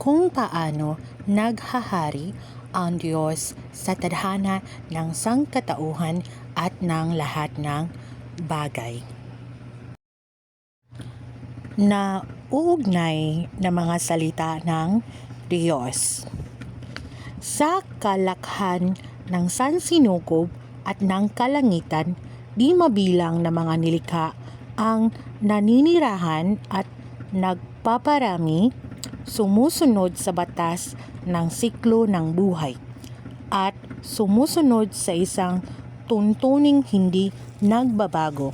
kung paano naghahari ang Diyos sa tadhana ng sangkatauhan at ng lahat ng bagay. Na uugnay na mga salita ng Diyos. Sa kalakhan ng sansinukob at ng kalangitan, di mabilang na mga nilikha ang naninirahan at nagpaparami, sumusunod sa batas ng siklo ng buhay, at sumusunod sa isang tuntuning hindi nagbabago.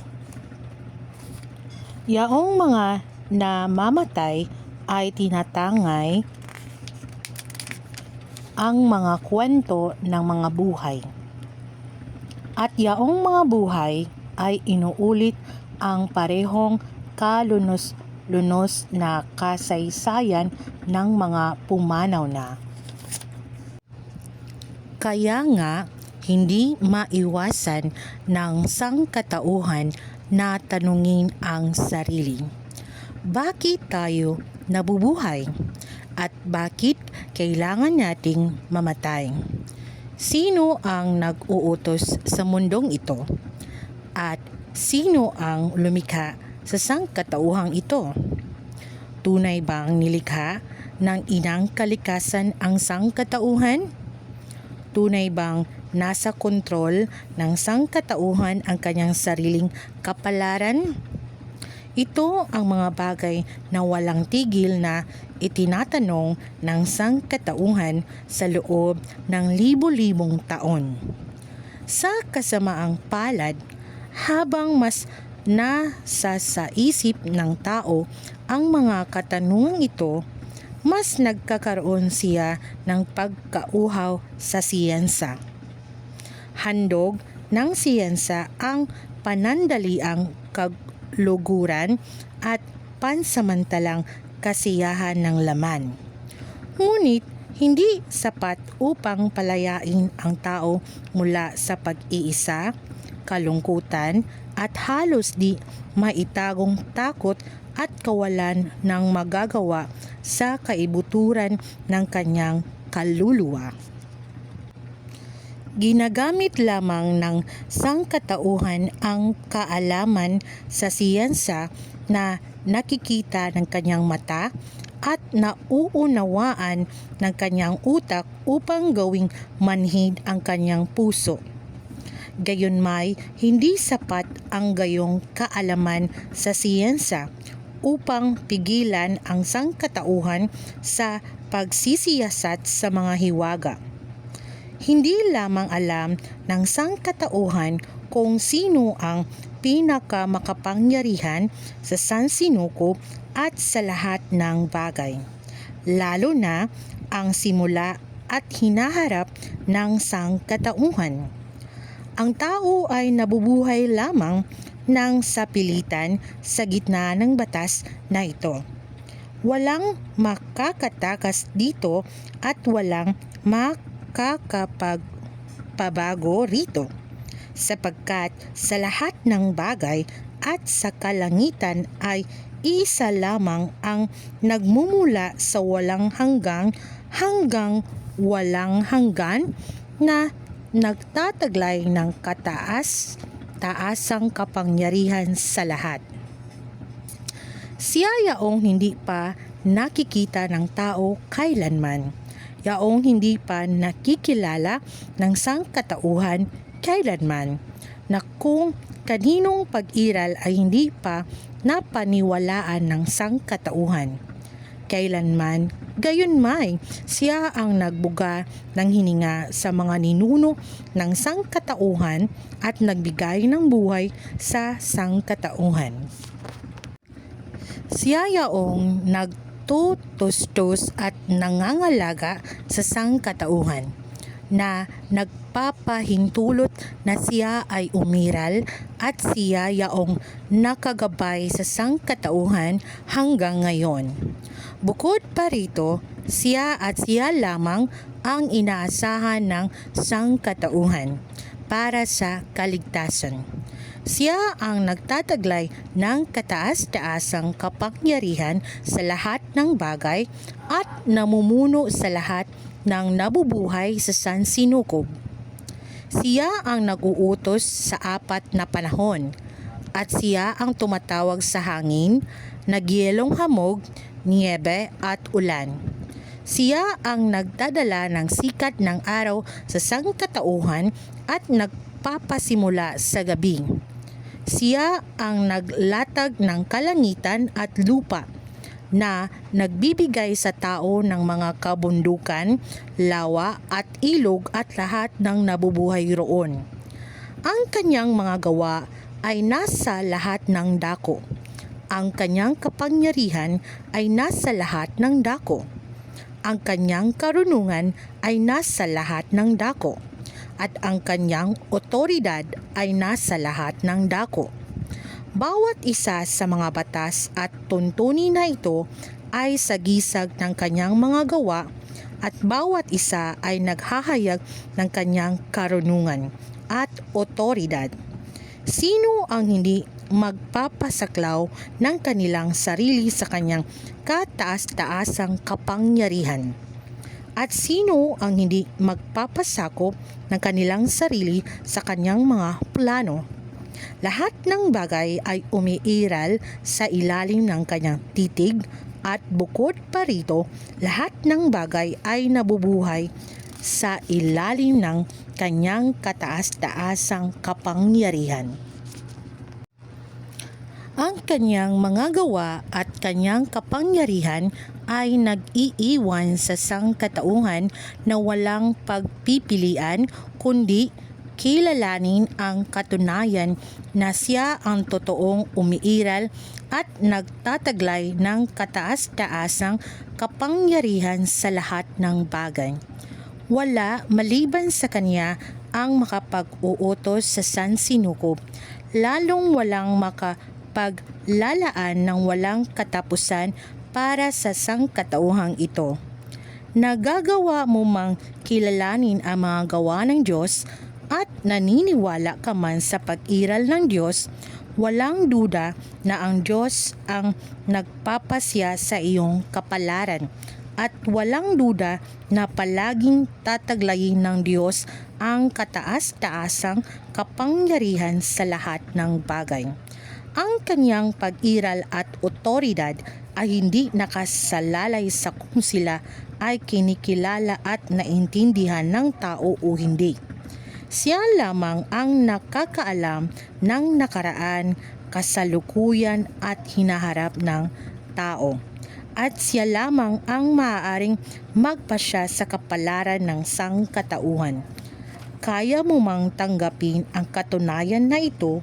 Yaong mga namamatay ay tinatangay ang mga kwento ng mga buhay. At yaong mga buhay ay inuulit ang parehong kalunos-lunos na kasaysayan ng mga pumanaw na. Kaya nga, hindi maiwasan ng sangkatauhan na tanungin ang sarili. Bakit tayo nabubuhay? At bakit kailangan nating mamatay? Sino ang nag-uutos sa mundong ito? At sino ang lumikha sa sangkatauhang ito? Tunay bang nilikha ng inang kalikasan ang sangkatauhan? Tunay bang nasa kontrol ng sangkatauhan ang kanyang sariling kapalaran? Ito ang mga bagay na walang tigil na itinatanong ng sangkatauhan sa loob ng libo-libong taon. Sa kasamaang palad, habang mas nasa sa isip ng tao ang mga katanungang ito, mas nagkakaroon siya ng pagkauhaw sa siyensa. Handog ng siyensa ang panandaliang luguran at pansamantalang kasiyahan ng laman. Ngunit hindi sapat upang palayain ang tao mula sa pag-iisa, kalungkutan at halos di maitagong takot at kawalan ng magagawa sa kaibuturan ng kanyang kaluluwa. Ginagamit lamang ng sangkatauhan ang kaalaman sa siyensa na nakikita ng kanyang mata at nauunawaan ng kanyang utak upang gawing manhid ang kanyang puso. Gayunmay, hindi sapat ang gayong kaalaman sa siyensa upang pigilan ang sangkatauhan sa pagsisiyasat sa mga hiwaga. Hindi lamang alam ng sangkatauhan kung sino ang pinakamakapangyarihan sa sansinukob at sa lahat ng bagay, lalo na ang simula at hinaharap ng sangkatauhan. Ang tao ay nabubuhay lamang ng sapilitan sa gitna ng batas na ito. Walang makakatakas dito at walang makakapagpabago rito, sapagkat sa lahat ng bagay at sa kalangitan ay isa lamang ang nagmumula sa walang hanggang walang hanggan na nagtataglay ng taasang kapangyarihan sa lahat. Siya yaong hindi pa nakikita ng tao kailanman, yaong hindi pa nakikilala ng sangkatauhan kailanman, na kung kaninong pag-iral ay hindi pa napaniwalaan ng sangkatauhan kailanman, gayunmay siya ang nagbuga ng hininga sa mga ninuno ng sangkatauhan at nagbigay ng buhay sa sangkatauhan. Siya yaong nagtutustos at nangangalaga sa sangkatauhan, na nagpapahintulot na siya ay umiral at siya yaong nakagabay sa sangkatauhan hanggang ngayon. Bukod pa rito, siya at siya lamang ang inaasahan ng sangkatauhan para sa kaligtasan. Siya ang nagtataglay ng kataas-taasang kapangyarihan sa lahat ng bagay at namumuno sa lahat ng nabubuhay sa sansinukob. Siya ang nag-uutos sa apat na panahon, at siya ang tumatawag sa hangin, nagyelong hamog, niyebe at ulan. Siya ang nagdadala ng sikat ng araw sa sangkatauhan at nagpapasimula sa gabi. Siya ang naglatag ng kalangitan at lupa, na nagbibigay sa tao ng mga kabundukan, lawa at ilog at lahat ng nabubuhay roon. Ang kanyang mga gawa ay nasa lahat ng dako. Ang kanyang kapangyarihan ay nasa lahat ng dako. Ang kanyang karunungan ay nasa lahat ng dako. At ang kanyang otoridad ay nasa lahat ng dako. Bawat isa sa mga batas at tuntunin na ito ay sagisag ng kanyang mga gawa, at bawat isa ay naghahayag ng kanyang karunungan at otoridad. Sino ang hindi magpapasaklaw ng kanilang sarili sa kanyang kataas-taasang kapangyarihan? At sino ang hindi magpapasakop ng kanilang sarili sa kanyang mga plano? Lahat ng bagay ay umiiral sa ilalim ng kanyang titig, at bukod pa rito, lahat ng bagay ay nabubuhay sa ilalim ng kanyang kataas-taasang kapangyarihan. Ang kanyang mga gawa at kanyang kapangyarihan ay nag-iiwan sa sangkatauhan na walang pagpipilian, kundi kilalanin ang katunayan na siya ang totoong umiiral at nagtataglay ng kataas-taasang kapangyarihan sa lahat ng bagay. Wala maliban sa kanya ang makapag-uutos sa sansinukob, lalong walang makapaglalaan ng walang katapusan para sa sangkatauhang ito. Nagagawa mo mang kilalanin ang mga gawa ng Diyos at naniniwala ka man sa pag-iral ng Diyos, walang duda na ang Diyos ang nagpapasya sa iyong kapalaran, at walang duda na palaging tataglayin ng Diyos ang kataas-taasang kapangyarihan sa lahat ng bagay. Ang kanyang pag-iral at otoridad ay hindi nakasalalay sa kung sila ay kinikilala at naintindihan ng tao o hindi. Siya lamang ang nakakaalam ng nakaraan, kasalukuyan at hinaharap ng tao. At siya lamang ang maaaring magpasya sa kapalaran ng sangkatauhan. Kaya mo mang tanggapin ang katunayan na ito,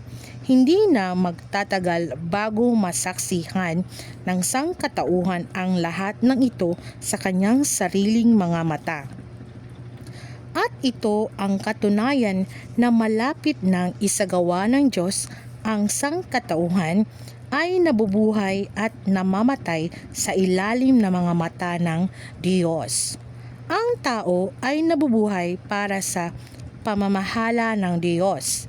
hindi na magtatagal bago masaksihan ng sangkatauhan ang lahat ng ito sa kanyang sariling mga mata. At ito ang katunayan na malapit ng isagawa ng Diyos ang sangkatauhan ay nabubuhay at namamatay sa ilalim ng mga mata ng Diyos. Ang tao ay nabubuhay para sa pamamahala ng Diyos,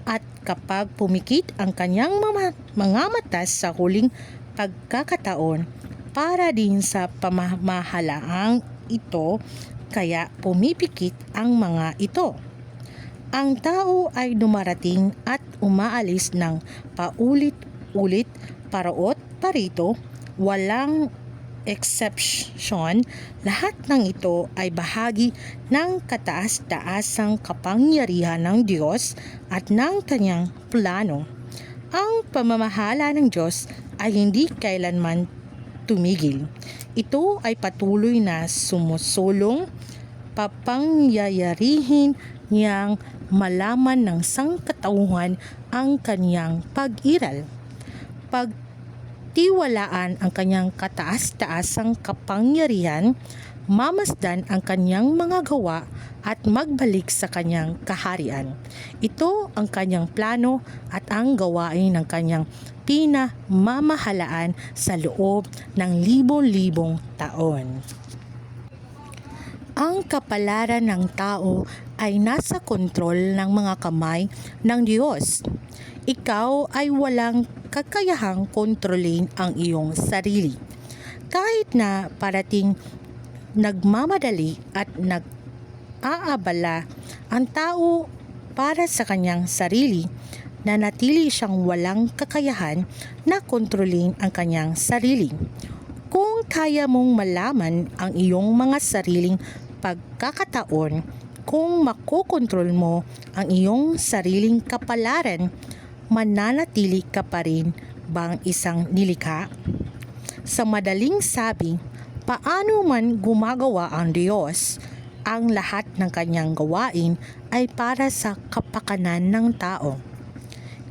at kapag pumikit ang kanyang mga mata sa huling pagkakataon para din sa pamamahalaang ito, kaya pumipikit ang mga ito. Ang tao ay dumarating at umaalis ng paulit-ulit, paraot parito, walang exception. Lahat ng ito ay bahagi ng kataas-taasang kapangyarihan ng Diyos at ng kanyang plano. Ang pamamahala ng Diyos ay hindi kailanman tumigil. Ito ay patuloy na sumusulong, papangyayarihin niyang malaman ng sangkatauhan ang kanyang pag-iral. Pagtiwalaan ang kanyang kataas-taasang kapangyarihan, mamasdan ang kanyang mga gawa at magbalik sa kanyang kaharian. Ito ang kanyang plano at ang gawain ng kanyang pinamamahalaan sa loob ng libo-libong taon. Ang kapalaran ng tao ay nasa kontrol ng mga kamay ng Diyos. Ikaw ay walang kakayahang kontrolin ang iyong sarili. Kahit na parating nagmamadali at nag-aabala ang tao para sa kanyang sarili, nanatili siyang walang kakayahan na kontrolin ang kanyang sarili. Kung kaya mong malaman ang iyong mga sariling pagkakataon, kung makokontrol mo ang iyong sariling kapalaran, mananatili ka pa rin bang isang nilikha? Sa madaling sabi, paano man gumagawa ang Diyos, ang lahat ng kanyang gawain ay para sa kapakanan ng tao.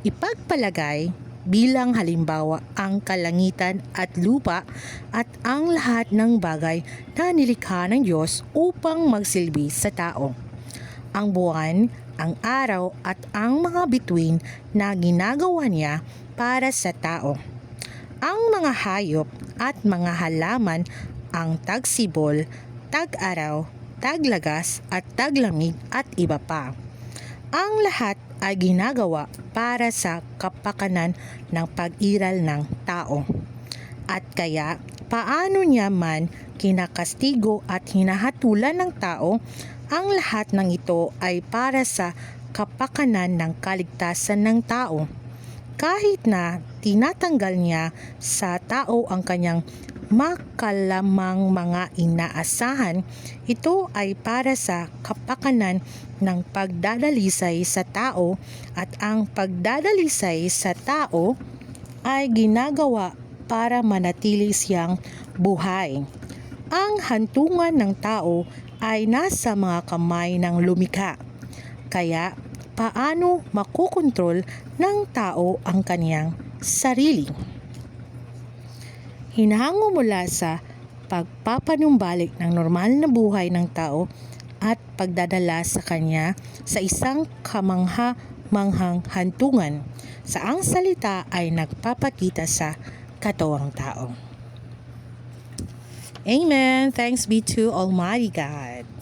Ipagpalagay bilang halimbawa ang kalangitan at lupa at ang lahat ng bagay na nilikha ng Diyos upang magsilbi sa tao. Ang buwan, ang araw at ang mga bituin na ginagawa niya para sa tao. Ang mga hayop at mga halaman, ang tagsibol, tag-araw, taglagas at taglamig at iba pa. Ang lahat ay ginagawa para sa kapakanan ng pag-iral ng tao. At kaya, paano niya man kinakastigo at hinahatulan ng tao, ang lahat ng ito ay para sa kapakanan ng kaligtasan ng tao. Kahit na tinatanggal niya sa tao ang kanyang makalamang mga inaasahan, ito ay para sa kapakanan ng pagdadalisay sa tao at ang pagdadalisay sa tao ay ginagawa para manatili siyang buhay. Ang hantungan ng tao ay nasa mga kamay ng lumikha. Kaya, paano makokontrol ng tao ang kaniyang sarili? Hinahango mula sa pagpapanumbalik ng normal na buhay ng tao at pagdadala sa kanya sa isang kamangha-manghang hantungan sa ang salita ay nagpapakita sa katawang tao. Amen. Thanks be to Almighty God.